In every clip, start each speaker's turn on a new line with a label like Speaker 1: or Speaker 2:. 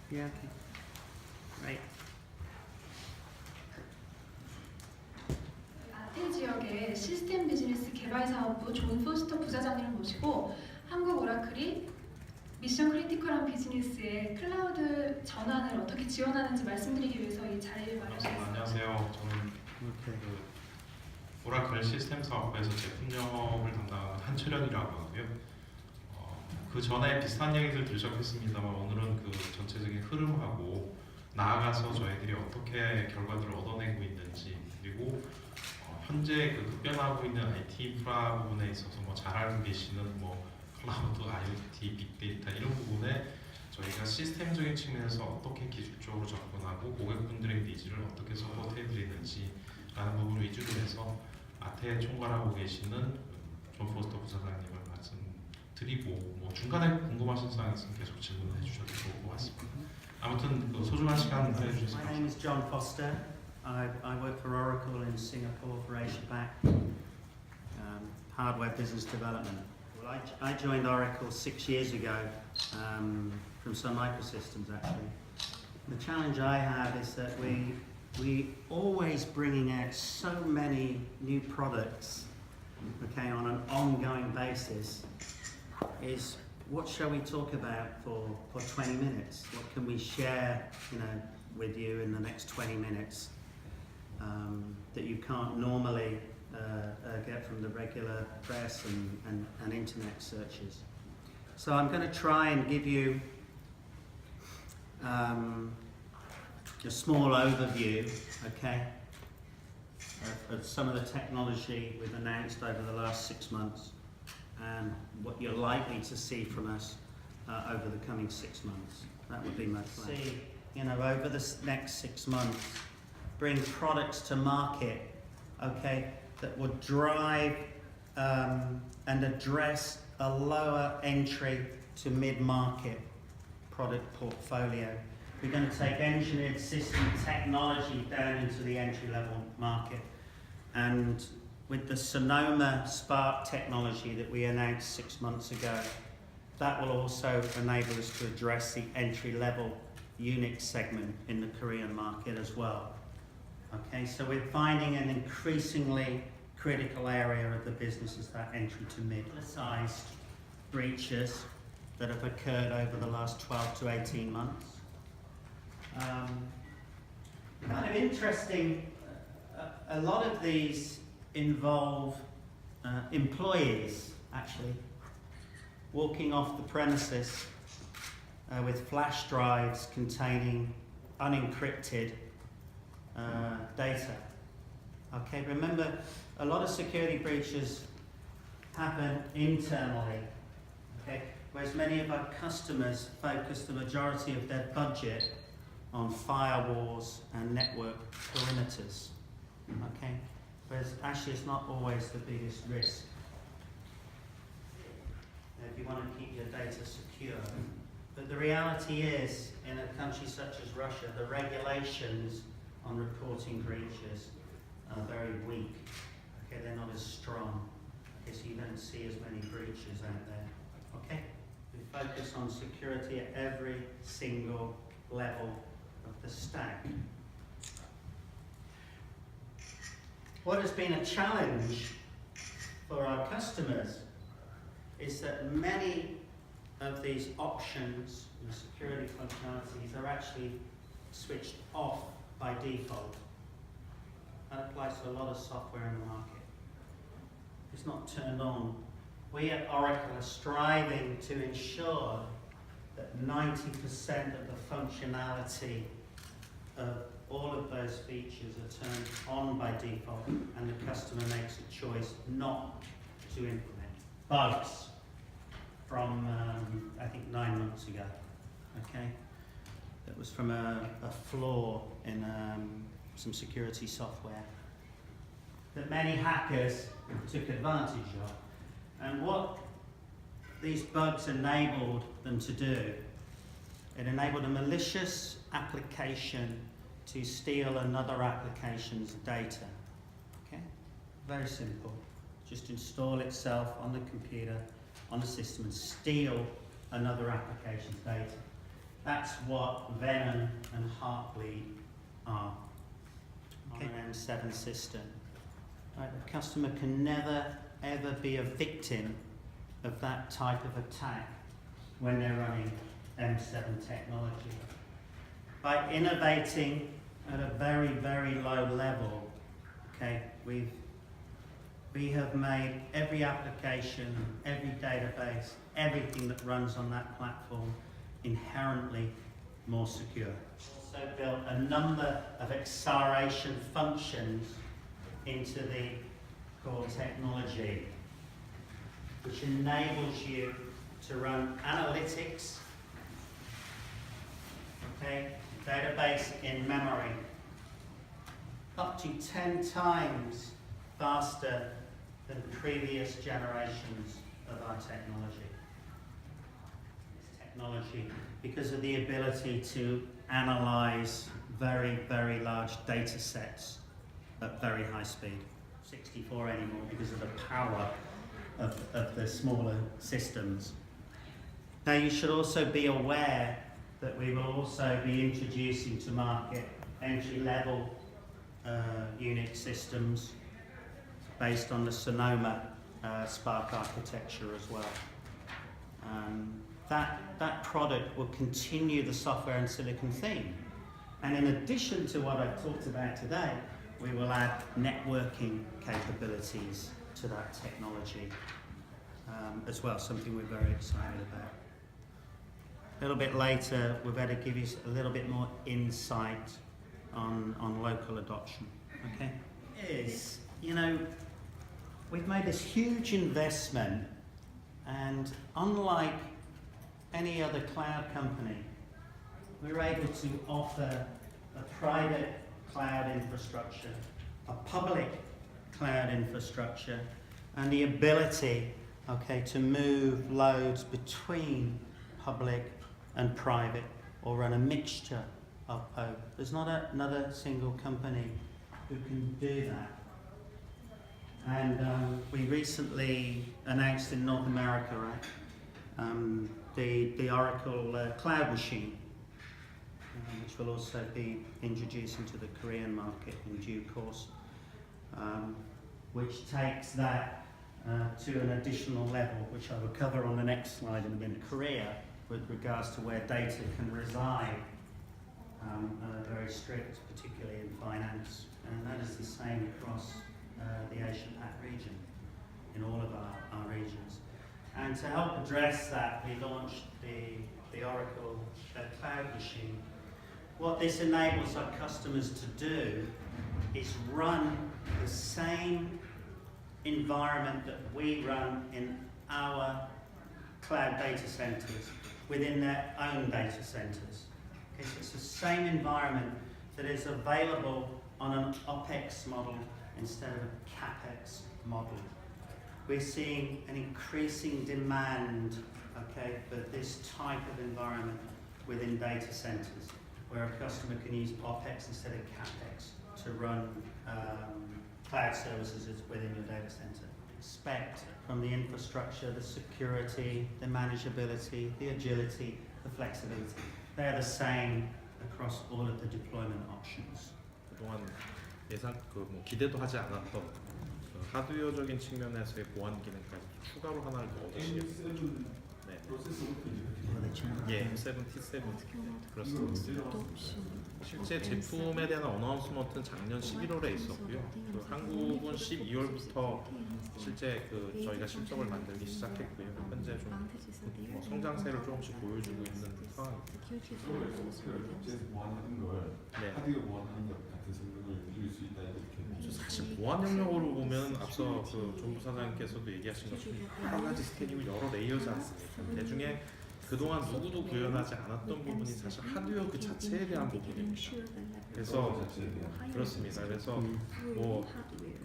Speaker 1: Yeah, okay. Right.
Speaker 2: 아태 지역의 시스템 비즈니스 개발 사업부 존 포스터 부사장님을 모시고 한국 오라클이 미션 크리티컬한 비즈니스의 클라우드 전환을 어떻게 지원하는지 말씀드리기 위해서 이 자리를 마련했습니다.
Speaker 3: 안녕하세요. 저는 오라클 시스템 사업부에서 제품 영업을 담당하는 한철현이라고 하고요. 그 전에 비슷한 얘기들 들으셨겠습니다만 오늘은 그 전체적인 흐름하고 나아가서 저희들이 어떻게 결과들을 얻어내고 있는지, 그리고 현재 그 급변하고 있는 IT 인프라 부분에 있어서 잘 알고 계시는 클라우드, IoT, 빅데이터 이런 부분에 저희가 시스템적인 측면에서 어떻게 기술적으로 접근하고 고객분들의 니즈를 어떻게 서포트해 드리는지 라는 부분 위주로 해서 아태 총괄하고 계시는 존 포스터 부사장님을 말씀드리고 중간에 궁금하신 사항 있으면 계속 질문해 주셔도 좋을 것 같습니다. 아무튼 소중한 시간 내주셔서
Speaker 1: My name is John Foster. I work for Oracle in Singapore for Asia Pac, hardware business development. Well, I joined Oracle 6 years ago from Sun Microsystems actually. The challenge I have is that we always bringing out so many new products, okay, on an ongoing basis. Is what shall we talk about for 20 minutes? What can we share, with you in the next 20 minutes that you can't normally get from the regular press and internet searches? So I'm going to try and give you a small overview, okay, of some of the technology we've announced over the last 6 months and what you're likely to see from us over the coming 6 months. That would be my plan. See, over the next 6 months, bring products to market, okay, that would drive and address a lower entry to mid-market product portfolio. We're going to take engineered system technology down into the entry-level market, and with the Sonoma Spark technology that we announced 6 months ago, that will also enable us to address the entry-level Unix segment in the Korean market as well. Okay, so we're finding an increasingly critical area of the business is that entry to mid-sized breaches that have occurred over the last 12 to 18 months. Kind of interesting, a lot of these involve employees actually walking off the premises with flash drives containing unencrypted data. Okay, remember, a lot of security breaches happen internally, okay, whereas many of our customers focus the majority of their budget on firewalls and network perimeters, okay, whereas actually it's not always the biggest risk. If you want to keep your data secure. But the reality is, in a country such as Russia, the regulations on reporting breaches are very weak. Okay, they're not as strong. Okay, so you don't see as many breaches out there. Okay, we focus on security at every single level of the stack. What has been a challenge for our customers is that many of these options and security functionalities are actually switched off by default. That applies to a lot of software in the market. It's not turned on. We at Oracle are striving to ensure that 90% of the functionality of all of those features are turned on by default, and the customer makes a choice not to implement. Bugs from, I think 9 months ago, okay? That was from a flaw in some security software that many hackers took advantage of. And what these bugs enabled them to do, it enabled a malicious application to steal another application's data. Okay? Very simple. Just install itself on the computer, on the system, and steal another application's data. That's what Venom and Heartbleed are on an M7 system. Right, the customer can never ever be a victim of that type of attack when they're running M7 technology. By innovating at a very, very low level, okay, we have made every application, every database, everything that runs on that platform inherently more secure. Also built a number of acceleration functions into the core technology, which enables you to run analytics, okay, database in memory, up to 10 times faster than previous generations of our technology. This technology, because of the ability to analyze very, very large data sets at very high speed. 64 anymore because of the power of the smaller systems. Now you should also be aware that we will also be introducing to market entry-level Unix systems based on the Sonoma Spark architecture as well. That product will continue the software and silicon theme. And in addition to what I've talked about today, we will add networking capabilities to that technology as well, something we're very excited about. A little bit later, we're going to give you a little bit more insight on local adoption. Okay? Is, you know, we've made this huge investment, and unlike any other cloud company, we're able to offer a private cloud infrastructure, a public cloud infrastructure, and the ability, okay, to move loads between public and private, or run a mixture of both. There's not another single company who can do that. And we recently announced in North America, right, the Oracle Cloud Machine, which will also be introduced into the Korean market in due course, which takes that to an additional level, which I will cover on the next slide in a minute. Korea, with regards to where data can reside, are very strict, particularly in finance, and that is the same across the Asia-Pac region, in all of our regions. And to help address that, we launched the Oracle Cloud Machine. What this enables our customers to do is run the same environment that we run in our cloud data centers within their own data centers. Okay, so it's the same environment that is available on an OpEx model instead of a CapEx model. We're seeing an increasing demand, okay, for this type of environment within data centers, where a customer can use OpEx instead of CapEx to run cloud services within your data center. Expect from the infrastructure, the security, the manageability, the agility, the flexibility. They're the same across all of the deployment options.
Speaker 4: 그동안 뭐 기대도 하지 않았던 그 하드웨어적인 측면에서의 보안 기능까지 추가로 하나를 더 얻으시겠어요. 네. 예, M7, T7 그렇습니다. 실제 제품에 대한 어나운스먼트는 작년 11월에 있었고요. 그 한국은 12월부터 실제 저희가 실적을 만들기 시작했고요. 현재 좀 성장세를 조금씩 보여주고 있는 상황입니다. 네. 사실 보안 영역으로 보면 앞서 조 부사장님께서도 얘기하신 것처럼 여러 가지 스캔이고 여러 레이어지 않습니까? 그 중에 그동안 누구도 구현하지 않았던 부분이 사실 하드웨어 그 자체에 대한 부분입니다. 그래서 그렇습니다. 그래서 뭐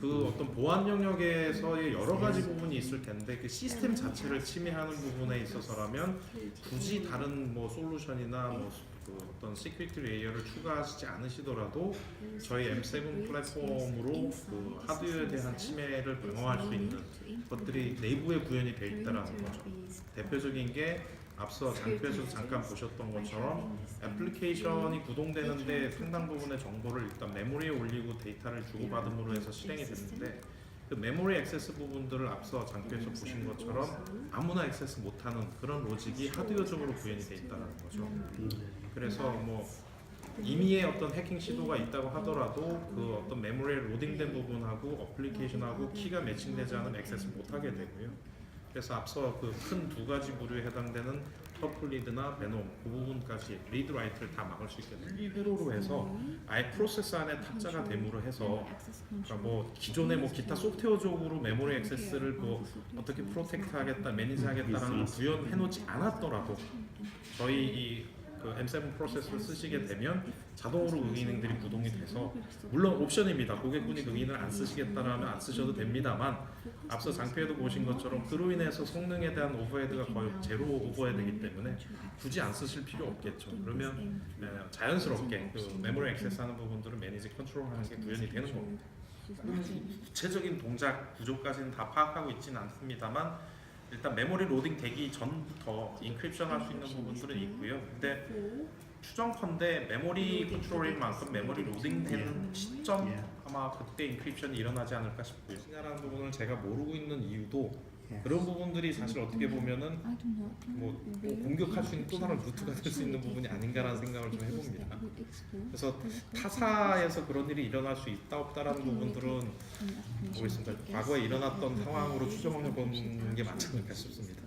Speaker 4: 그 어떤 보안 영역에서의 여러 가지 부분이 있을 텐데 그 시스템 자체를 침해하는 부분에 있어서라면 굳이 다른 뭐 솔루션이나 뭐 그 어떤 시큐리티 레이어를 추가하시지 않으시더라도 저희 M7 플랫폼으로 그 하드웨어에 대한 침해를 방어할 수 있는 것들이 내부에 구현이 되어 있다는 거죠. 대표적인 게 앞서 장표에서 잠깐 보셨던 것처럼 애플리케이션이 구동되는데 상당 부분의 정보를 일단 메모리에 올리고 데이터를 주고받음으로 해서 실행이 되는데 그 메모리 액세스 부분들을 앞서 장표에서 보신 것처럼 아무나 액세스 못하는 그런 로직이 하드웨어적으로 구현이 돼 있다는 거죠. 그래서 뭐 임의의 어떤 해킹 시도가 있다고 하더라도 그 어떤 메모리에 로딩된 부분하고 어플리케이션하고 키가 매칭되지 않으면 액세스 못하게 되고요. 그래서 앞서 그 큰 두 가지 부류에 해당되는 터플리드나 베놈 그 부분까지 리드 라이트를 다 막을 수 있게 됩니다. 이 회로로 해서 아예 프로세스 안에 탑재가 됨으로 해서 그러니까 뭐 기존의 뭐 기타 소프트웨어적으로 메모리 액세스를 뭐 어떻게 프로텍트하겠다, 매니지하겠다라는 걸 구현해놓지 않았더라도 저희 이 그 M7 프로세서를 쓰시게 되면 자동으로 응인행들이 구동이 돼서 물론 옵션입니다. 고객분이 응인을 안 쓰시겠다라면 안 쓰셔도 됩니다만 앞서 장표에도 보신 것처럼 그로 인해서 성능에 대한 오버헤드가 거의 제로 오버헤드이기 때문에 굳이 안 쓰실 필요 없겠죠. 그러면 자연스럽게 그 메모리 액세스하는 부분들은 매니지 컨트롤하는 게 구현이 되는 겁니다. 구체적인 동작 구조까지는 다 파악하고 있지는 않습니다만 일단 메모리 로딩 되기 전부터 인크립션 할 수 있는 부분들은 있고요. 근데 추정컨대 메모리 컨트롤인 만큼 메모리 로딩되는 시점 아마 그때 인크립션이 일어나지 않을까 싶고요. 라는 부분을 제가 모르고 있는 이유도 그런 부분들이 사실 어떻게 보면은 뭐 공격할 수 있는 또 다른 루트가 될 수 있는 부분이 아닌가라는 생각을 좀 해봅니다. 그래서 타사에서 그런 일이 일어날 수 있다 없다라는 부분들은 모르겠습니다. 과거에 일어났던 상황으로 추정해 보는 게 맞지 않을까 싶습니다.